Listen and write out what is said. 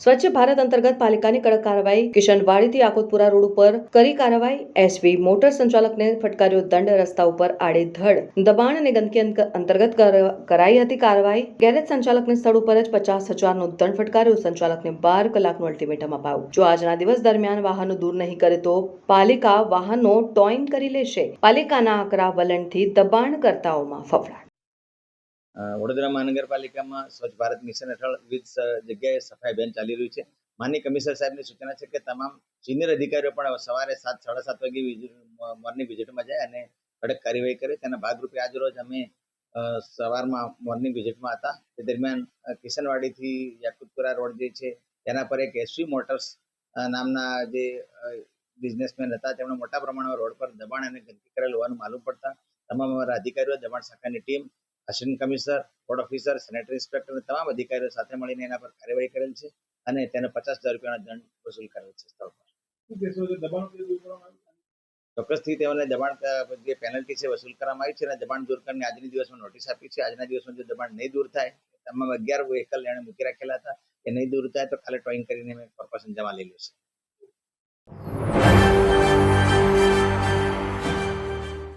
સ્વચ્છ ભારત અંતર્ગત પાલિકાની કડક કાર્યવાહી કિશનવાડીથી આકોતપુરા રોડ ઉપર કરી કાર્યવાહી એસવી મોટર સંચાલકને ફટકાર્યો દંડ રસ્તા ઉપર આડેધડ દબાણ અને ગંદકી અંતર્ગત કરાઈ હતી કાર્યવાહી ગેરેજ સંચાલકને સ્થળ ઉપર જ 50,000નો દંડ ફટકાર્યો સંચાલકને 12 કલાકનું અલ્ટિમેટમ અપાયું જો આજના દિવસ દરમિયાન વાહનો દૂર નહીં કરે તો પાલિકા વાહનો ટોઈન કરી લેશે પાલિકાના આકરા વલણથી દબાણકર્તાઓમાં ફફડાટ વડોદરા મહાનગરપાલિકામાં સ્વચ્છ ભારત મિશન હેઠળ વિવિધ જગ્યાએ સફાઈ અભિયાન ચાલી રહ્યું છે. માનનીય કમિશનર સાહેબની સૂચના છે કે તમામ સિનિયર અધિકારીઓ પણ સવારે 7, 7:30 વાગે મોર્નિંગ વિઝિટમાં જાય અને કડક કાર્યવાહી કરે. તેના ભાગરૂપે આજ રોજ અમે સવારમાં મોર્નિંગ વિઝિટમાં હતા. તે દરમિયાન કિશનવાડીથી યાકુતપુરા રોડ જે છે તેના પર એક એસવી મોટર્સ નામના જે બિઝનેસમેન હતા તેમણે મોટા પ્રમાણમાં રોડ પર દબાણ અને ગંદકી કરેલ હોવાનું માલુમ પડતા તમામ અમારા અધિકારીઓ, દબાણ શાખાની team, assistant commissioner, board officer, sanitary inspector અને તમામ અધિકારીઓ સાથે મળીને એના પર કાર્યવાહી કરેલ છે અને તેને 50,000 રૂપિયાનો દંડ વસૂલ કરેલ છે સ્થળ પર. ચોક્કસથી તેઓને દબાણ જે પેનલ્ટી છે વસૂલ કરવામાં આવી છે અને દબાણ દૂર કરીને આજની દિવસમાં નોટિસ આપી છે. આજના દિવસમાં જો દબાણ નહીં દૂર થાય, તમામ 11 વ્હીકલ એને મૂકી રાખેલા હતા એ નહીં દૂર થાય તો કાલે ટોઈંગ કરીને કોર્પોરેશન જમા લઈ લેશે.